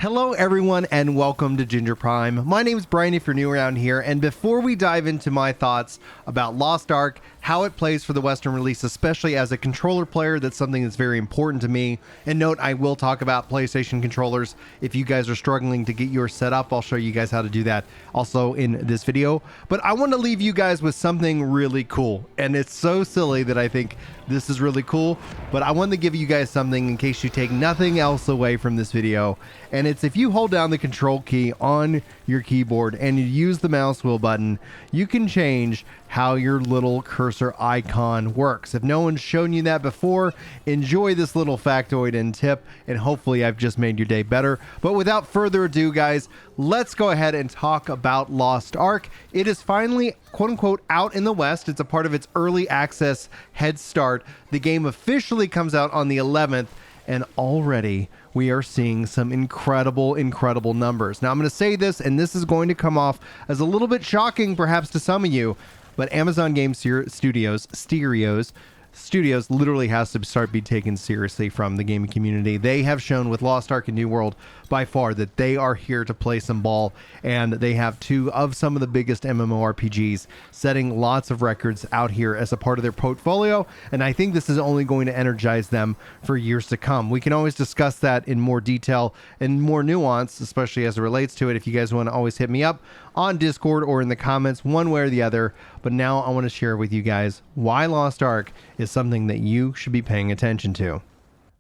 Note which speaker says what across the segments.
Speaker 1: Hello everyone and welcome to Ginger Prime. My name is Brian if you're new around here, and before we dive into my thoughts about Lost Ark, how it plays for the Western release, especially as a controller player, that's something that's very important to me. And note, I will talk about PlayStation controllers. If you guys are struggling to get yours set up, I'll show you guys how to do that also in this video. But I want to leave you guys with something really cool, and it's so silly that I think this is really cool, but I want to give you guys something in case you take nothing else away from this video. And it's if you hold down the control key on your keyboard and you use the mouse wheel button, you can change how your little cursor icon works. If no one's shown you that before, enjoy this little factoid and tip, and hopefully I've just made your day better. But without further ado, guys, let's go ahead and talk about Lost Ark. It is finally, quote unquote, out in the West. It's a part of its early access head start. The game officially comes out on the 11th, and already we are seeing some incredible numbers. Now I'm going to say this, and this is going to come off as a little bit shocking perhaps to some of you, but Amazon Game Studios literally has to start being taken seriously from the gaming community. They have shown with Lost Ark and New World by far that they are here to play some ball, and they have two of some of the biggest MMORPGs setting lots of records out here as a part of their portfolio, and I think this is only going to energize them for years to come. We can always discuss that in more detail and more nuance, especially as it relates to it. If you guys want to always hit me up on Discord or in the comments, one way or the other. But now I want to share with you guys why Lost Ark is something that you should be paying attention to.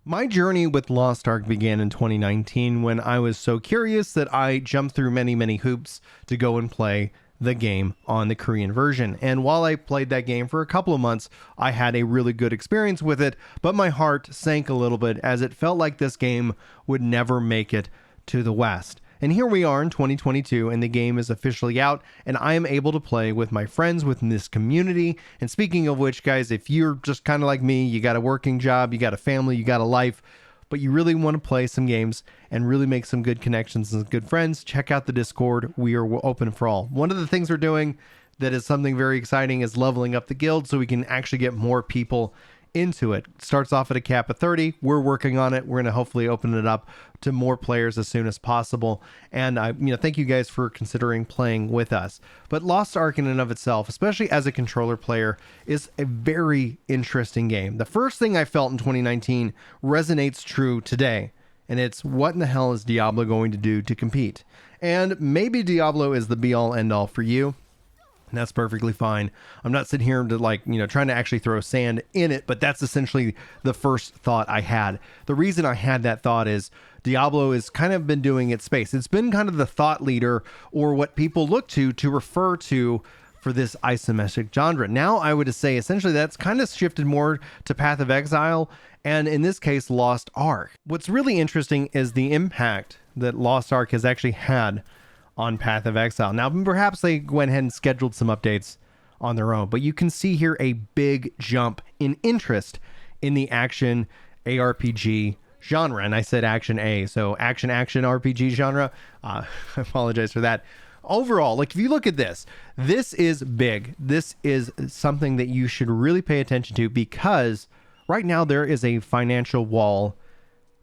Speaker 1: My journey with Lost Ark began in 2019 when I was so curious that I jumped through many hoops to go and play the game on the Korean version. And while I played that game for a couple of months, I had a really good experience with it, but my heart sank a little bit as it felt like this game would never make it to the West. And here we are in 2022, and the game is officially out, and I am able to play with my friends within this community. And speaking of which, guys, if you're just kind of like me, you got a working job, you got a family, you got a life, but you really want to play some games and really make some good connections and good friends, check out the Discord. We are open for all. One of the things we're doing that is something very exciting is leveling up the guild so we can actually get more people into it. Starts off at a cap of 30. We're working on it. We're going to hopefully open it up to more players as soon as possible. And I, thank you guys for considering playing with us. But Lost Ark in and of itself, especially as a controller player, is a very interesting game. The first thing I felt in 2019 resonates true today, and it's what in the hell is Diablo going to do to compete? And maybe Diablo is the be-all end-all for you. And that's perfectly fine. I'm not sitting here to trying to actually throw sand in it, but that's essentially the first thought I had. The reason I had that thought is Diablo has kind of been doing its space. It's been kind of the thought leader, or what people look to refer to for this isometric genre. Now I would say essentially that's kind of shifted more to Path of Exile, and in this case, Lost Ark. What's really interesting is the impact that Lost Ark has actually had on Path of Exile. Now, perhaps they went ahead and scheduled some updates on their own, but you can see here a big jump in interest in the action ARPG genre. And I said action A, so action RPG genre. I apologize for that. Overall, if you look at this is big. This is something that you should really pay attention to, because right now there is a financial wall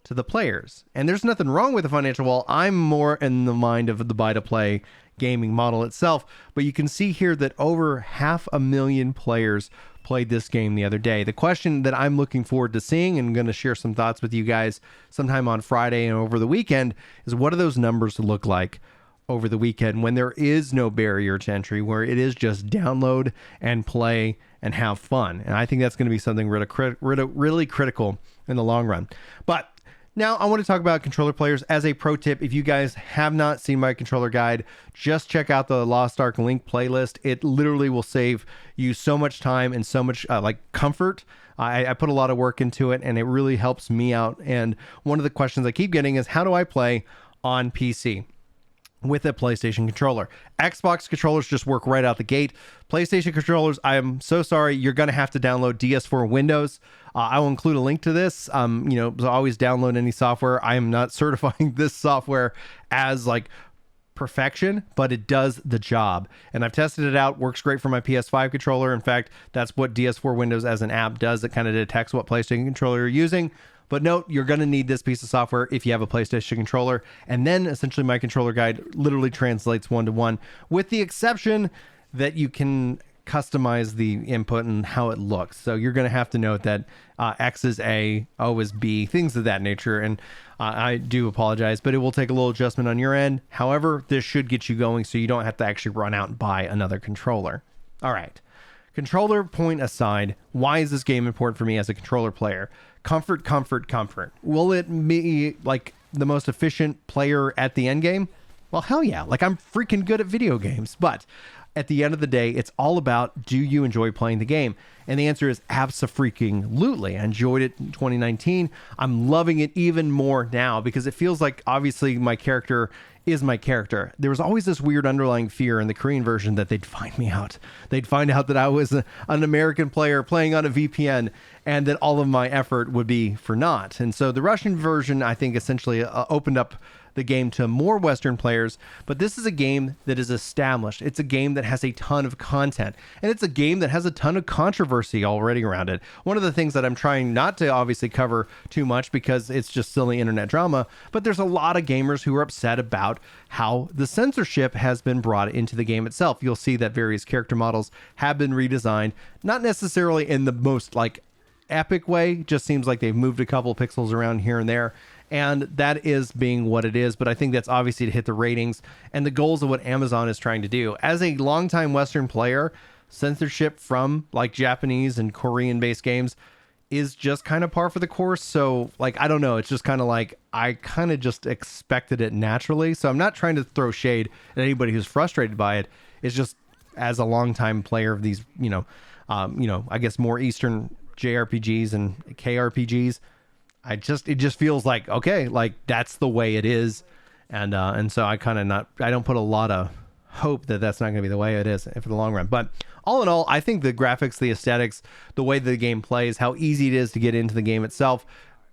Speaker 1: to the players, and there's nothing wrong with the financial wall. I'm more in the mind of the buy-to-play gaming model itself, but you can see here that over 500,000 players played this game the other day. The question that I'm looking forward to seeing, and I'm going to share some thoughts with you guys sometime on Friday and over the weekend, is what do those numbers look like over the weekend when there is no barrier to entry, where it is just download and play and have fun. And I think that's going to be something really critical in the long run. But now I want to talk about controller players. As a pro tip, if you guys have not seen my controller guide, just check out the Lost Ark link playlist. It literally will save you so much time and so much comfort. I put a lot of work into it, and it really helps me out. And one of the questions I keep getting is, how do I play on PC with a PlayStation controller? Xbox controllers just work right out the gate. PlayStation controllers, I am so sorry, you're going to have to download DS4 Windows. I will include a link to this. So always download any software. I am not certifying this software as perfection, but it does the job. And I've tested it out. Works great for my PS5 controller. In fact, that's what DS4 Windows as an app does. It kind of detects what PlayStation controller you're using. But note, you're going to need this piece of software if you have a PlayStation controller. And then essentially my controller guide literally translates one-to-one, with the exception that you can customize the input and how it looks. So you're going to have to note that X is A, O is B, things of that nature. And I do apologize, but it will take a little adjustment on your end. However, this should get you going so you don't have to actually run out and buy another controller. All right. Controller point aside, why is this game important for me as a controller player? Comfort, comfort, comfort. Will it be like the most efficient player at the end game? Well, hell yeah. Like, I'm freaking good at video games, but at the end of the day, it's all about, do you enjoy playing the game? And the answer is abso-freaking-lutely. I enjoyed it in 2019. I'm loving it even more now because it feels like, obviously, my character is my character. There was always this weird underlying fear in the Korean version that they'd find me out. They'd find out that I was an American player playing on a VPN and that all of my effort would be for naught. And so the Russian version, I think, essentially opened up the game to more Western players, but this is a game that is established. It's a game that has a ton of content, and it's a game that has a ton of controversy already around it. One of the things that I'm trying not to obviously cover too much because it's just silly internet drama, but there's a lot of gamers who are upset about how the censorship has been brought into the game itself. You'll see that various character models have been redesigned, not necessarily in the most like epic way, just seems like they've moved a couple pixels around here and there. And that is being what it is. But I think that's obviously to hit the ratings and the goals of what Amazon is trying to do. As a longtime Western player, censorship from like Japanese and Korean based games is just kind of par for the course. So like, I don't know. It's just kind of like, I kind of just expected it naturally. So I'm not trying to throw shade at anybody who's frustrated by it. It's just as a longtime player of these, I guess more Eastern JRPGs and KRPGs, it just feels like, okay, like that's the way it is. And so I don't put a lot of hope that that's not going to be the way it is for the long run. But all in all, I think the graphics, the aesthetics, the way the game plays, how easy it is to get into the game itself,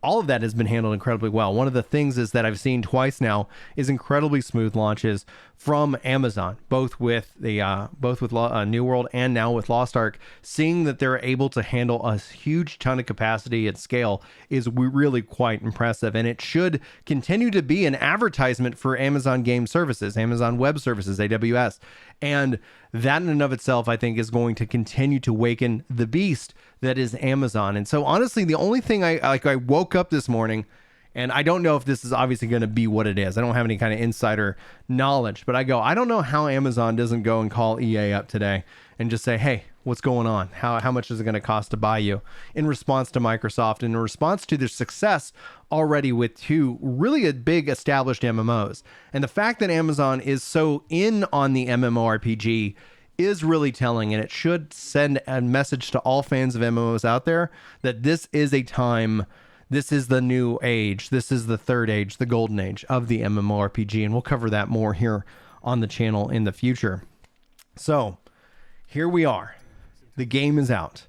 Speaker 1: all of that has been handled incredibly well. One of the things is that I've seen twice now is incredibly smooth launches from Amazon, both with New World and now with Lost Ark. Seeing that they're able to handle a huge ton of capacity at scale is really quite impressive, and it should continue to be an advertisement for Amazon Game Services, Amazon Web Services, AWS. And that in and of itself, I think, is going to continue to waken the beast that is Amazon. And so honestly, the only thing I woke up this morning, and I don't know if this is obviously going to be what it is. I don't have any kind of insider knowledge, but I don't know how Amazon doesn't go and call EA up today and just say, hey, what's going on? How much is it going to cost to buy you? In response to Microsoft, and in response to their success already with two really big established MMOs. And the fact that Amazon is so in on the MMORPG is really telling, and it should send a message to all fans of MMOs out there that this is a time, this is the new age, this is the third age, the golden age of the MMORPG, and we'll cover that more here on the channel in the future. So here we are. The game is out.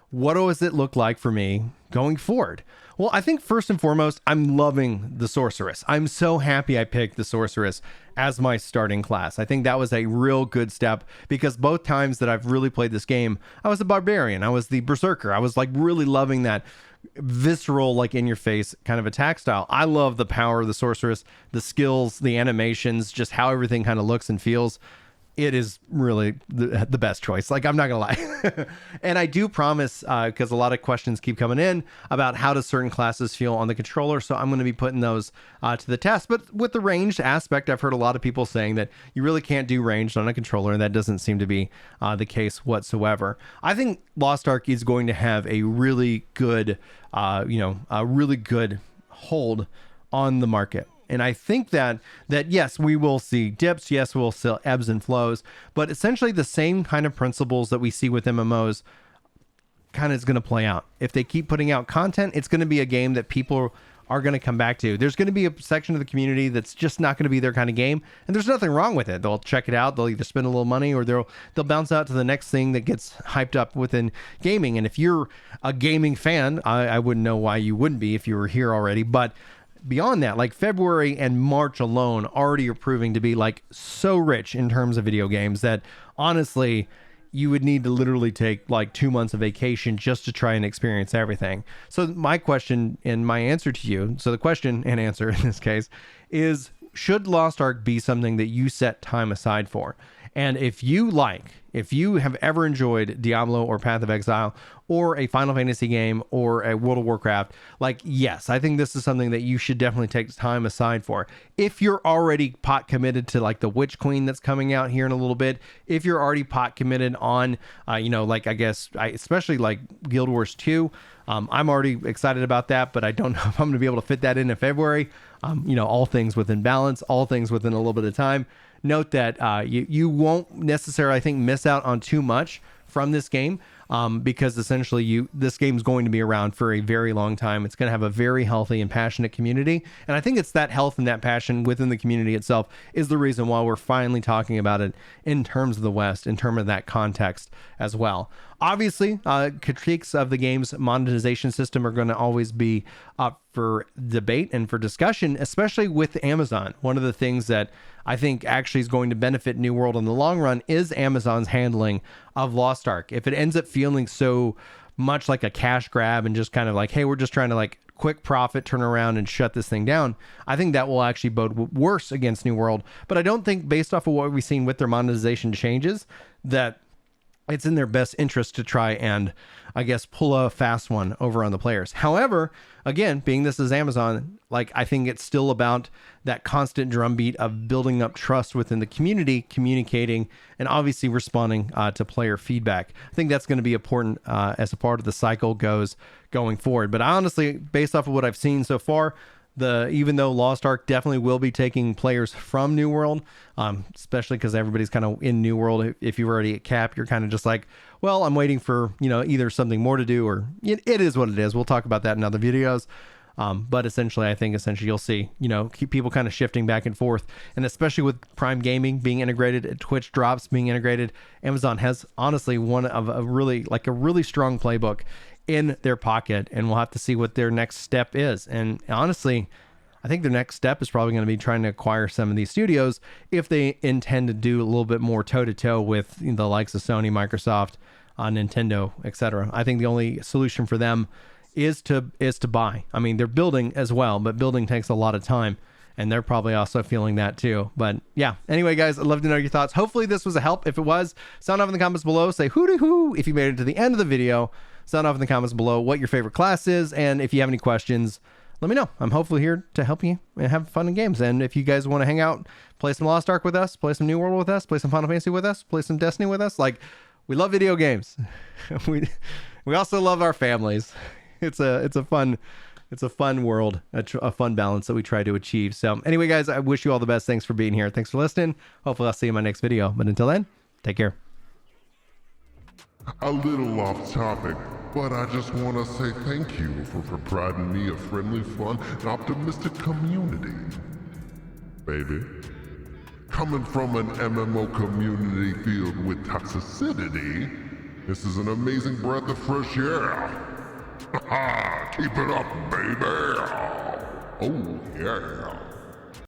Speaker 1: What does it look like for me going forward? Well, I think first and foremost, I'm loving the Sorceress. I'm so happy I picked the Sorceress as my starting class. I think that was a real good step because both times that I've really played this game, I was a Barbarian. I was the Berserker. I was like really loving that visceral, like in your face kind of attack style. I love the power of the Sorceress, the skills, the animations, just how everything kind of looks and feels. It is really the best choice. Like, I'm not gonna lie. And I do promise, because a lot of questions keep coming in about how do certain classes feel on the controller, so I'm going to be putting those to the test. But with the ranged aspect, I've heard a lot of people saying that you really can't do ranged on a controller, and that doesn't seem to be the case whatsoever. I think Lost Ark is going to have a really good hold on the market. And I think that yes, we will see dips, yes, we'll see ebbs and flows, but essentially the same kind of principles that we see with MMOs kind of is going to play out. If they keep putting out content, it's going to be a game that people are going to come back to. There's going to be a section of the community that's just not going to be their kind of game, and there's nothing wrong with it. They'll check it out, they'll either spend a little money or they'll bounce out to the next thing that gets hyped up within gaming. And if you're a gaming fan, I wouldn't know why you wouldn't be if you were here already, but beyond that, like February and March alone already are proving to be like so rich in terms of video games that honestly, you would need to literally take like 2 months of vacation just to try and experience everything. So my question and my answer to you, so the question and answer in this case is, should Lost Ark be something that you set time aside for? And if you have ever enjoyed Diablo or Path of Exile or a Final Fantasy game or a World of Warcraft, like, yes, I think this is something that you should definitely take time aside for. If you're already pot committed to like the Witch Queen that's coming out here in a little bit, if you're already pot committed on, like, I guess, especially like Guild Wars 2, I'm already excited about that, but I don't know if I'm going to be able to fit that in February. All things within balance, all things within a little bit of time. Note that you won't necessarily, I think, miss out on too much from this game, because essentially this game's going to be around for a very long time. It's going to have a very healthy and passionate community, and I think it's that health and that passion within the community itself is the reason why we're finally talking about it in terms of the West, in terms of that context as well. Obviously, critiques of the game's monetization system are going to always be up for debate and for discussion, especially with Amazon. One of the things that I think actually is going to benefit New World in the long run is Amazon's handling of Lost Ark. If it ends up feeling so much like a cash grab and just kind of like, hey, we're just trying to like quick profit, turn around and shut this thing down, I think that will actually bode worse against New World. But I don't think, based off of what we've seen with their monetization changes, that it's in their best interest to try and, I guess, pull a fast one over on the players. However, again, being this is Amazon, like, I think it's still about that constant drumbeat of building up trust within the community, communicating, and obviously responding to player feedback. I think that's going to be important as a part of the cycle going forward. But honestly, based off of what I've seen so far, even though Lost Ark definitely will be taking players from New World, especially because everybody's kind of in New World. If you're already at cap, you're kind of just like, well, I'm waiting for, either something more to do, or it is what it is. We'll talk about that in other videos. But I think you'll see, keep people kind of shifting back and forth. And especially with Prime Gaming being integrated, Twitch drops being integrated, Amazon has honestly one of a really strong playbook in their pocket, and we'll have to see what their next step is. And honestly, I think their next step is probably going to be trying to acquire some of these studios if they intend to do a little bit more toe-to-toe with the likes of Sony, Microsoft, Nintendo, etc. I think the only solution for them is to buy. I mean, they're building as well, but building takes a lot of time, and they're probably also feeling that too. But yeah, anyway, guys, I'd love to know your thoughts. Hopefully this was a help. If it was, sound off in the comments below. Say hoo-dee-hoo if you made it to the end of the video. Sound off in the comments below what your favorite class is, and if you have any questions, let me know. I'm hopefully here to help you and have fun in games. And if you guys want to hang out, play some Lost Ark with us, play some New World with us, play some Final Fantasy with us, play some Destiny with us, like, we love video games. we also love our families. It's a fun world, a fun balance that we try to achieve. So anyway, guys, I wish you all the best. Thanks for being here. Thanks for listening. Hopefully I'll see you in my next video. But until then, take care.
Speaker 2: A little off topic, but I just want to say thank you for providing me a friendly, fun, and optimistic community. Baby. Coming from an MMO community filled with toxicity, this is an amazing breath of fresh air. Keep it up, baby. Oh, yeah.